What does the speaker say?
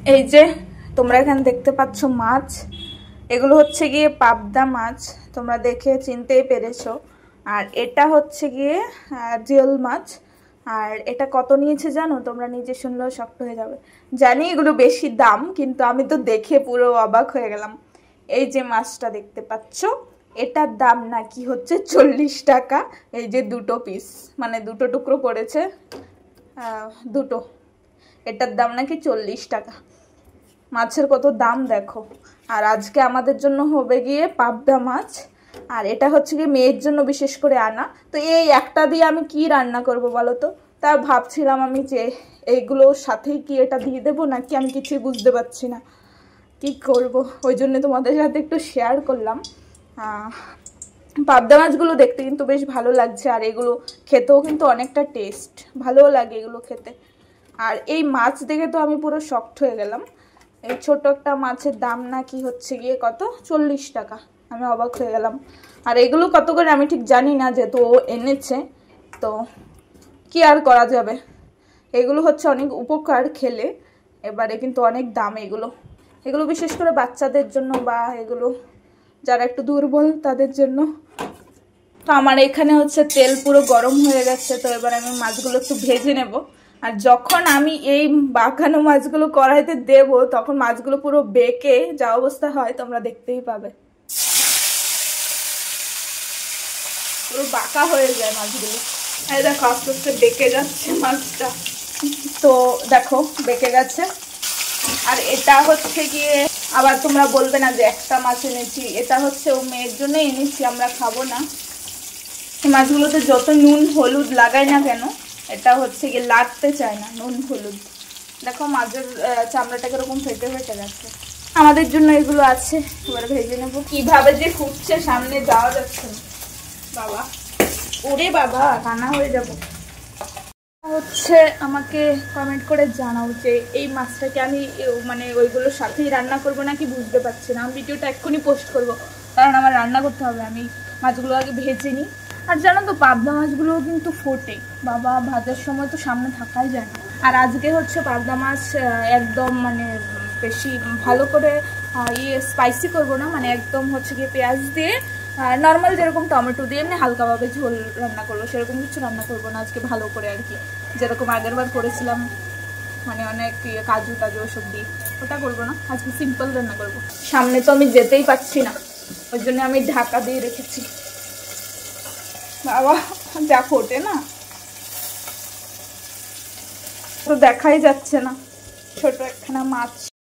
এই যে তোমরা এখানে দেখতে পাচ্ছ মাছ, এগুলো হচ্ছে গিয়ে পাবদা মাছ, তোমরা দেখে চিনতেই পেরেছো। আর এটা হচ্ছে গিয়ে জিওল মাছ। আর এটা কত নিয়েছে জানো? তোমরা নিজে শুনলেও শক্ত হয়ে যাবে। জানি এগুলো বেশি দাম, কিন্তু আমি তো দেখে পুরো অবাক হয়ে গেলাম। এই যে মাছটা দেখতে পাচ্ছ, এটার দাম নাকি হচ্ছে 40 টাকা। এই যে দুটো পিস, মানে দুটো টুকরো পড়েছে, দুটো, এটার দাম নাকি 40 টাকা। মাছের কত দাম দেখো। আর আজকে আমাদের জন্য হবে গিয়ে পাবদা মাছ, আর এটা হচ্ছে গিয়ে মেয়ের জন্য বিশেষ করে আনা। তো এই একটা দিয়ে আমি কি রান্না করব বলো তো? তা ভাবছিলাম আমি যে এইগুলোর সাথেই কি এটা দিয়ে দেবো, নাকি আমি কিছুই বুঝতে পারছি না কি করব। ওই জন্য তোমাদের সাথে একটু শেয়ার করলাম। পাবদা মাছগুলো দেখতে কিন্তু বেশ ভালো লাগছে, আর এগুলো খেতেও কিন্তু অনেকটা টেস্ট, ভালোও লাগে এগুলো খেতে। আর এই মাছ দেখে তো আমি পুরো শকড হয়ে গেলাম। এই ছোট একটা মাছের দাম নাকি হচ্ছে গিয়ে কত, 40 টাকা। আমি অবাক হয়ে গেলাম। আর এগুলো কত করে আমি ঠিক জানি না, যেহেতু ও এনেছে, তো কি আর করা যাবে। এগুলো হচ্ছে অনেক উপকার খেলে, এবারে কিন্তু অনেক দাম এগুলো। এগুলো বিশেষ করে বাচ্চাদের জন্য, বা এগুলো যারা একটু দুর্বল তাদের জন্য। তো আমার এখানে হচ্ছে তেল পুরো গরম হয়ে গেছে, তো এবার আমি মাছগুলো একটু ভেজে নেব। আর যখন আমি এই বাঁকানো মাছগুলো কড়াইতে দেব, তখন মাছগুলো পুরো বেঁকে যা অবস্থা হয় তোমরা দেখতেই পাবে। পুরো বাঁকা হয়ে যায় মাছগুলো। এই দেখো আস্তে আস্তে বেঁকে যাচ্ছে মাছটা। তো দেখো বেঁকে গেছে। আর এটা হচ্ছে গিয়ে, আবার তোমরা বলবে না যে একটা মাছ এনেছি, এটা হচ্ছে ও মেয়ের জন্য এনেছি, আমরা খাবো না। এই মাছগুলোতে যত নুন হলুদ লাগাই না কেন, এটা হচ্ছে গিয়ে লাগতে চায় না নুন হলুদ। দেখো মাছের চামড়াটা কিরকম ফেটে ফেটে গেছে। আমাদের জন্য এগুলো আছে, এবার ভেজে নেবো। কিভাবে যে ফুটছে, সামনে যাওয়া যাচ্ছে না। বাবা, ওরে বাবা, কানা হয়ে যাবো। হচ্ছে আমাকে কমেন্ট করে জানাও যে এই মাছটাকে আমি মানে ওইগুলোর সাথেই রান্না করব নাকি বুঝতে পারছি না। আমি ভিডিওটা এক্ষুনি পোস্ট করব, কারণ আমার রান্না করতে হবে। আমি মাছগুলো আগে ভেজে নিই। আর জানো তো পাবদা মাছগুলোও কিন্তু ফোটে, বাবা, ভাজার সময় তো সামনে থাকাই যায় না। আর আজকে হচ্ছে পাবদা মাছ একদম মানে বেশি ভালো করে স্পাইসি করবো না, মানে একদম হচ্ছে গিয়ে পেঁয়াজ দিয়ে নর্মাল যেরকম টমেটো দিয়ে এমনি হালকাভাবে ঝোল রান্না করবো, সেরকম কিছু রান্না করবো না আজকে। ভালো করে আর কি, যেরকম আগের বার করেছিলাম, মানে অনেক কাজু টাজু ওসব দিয়ে, ওটা করবো না। আজকে সিম্পল রান্না করবো। সামনে তো আমি যেতেই পারছি না, ওই জন্য আমি ঢাকা দিয়ে রেখেছি। বাবা, যা ফোটে না, তো দেখাই যাচ্ছে না। ছোট একখানা মাছ।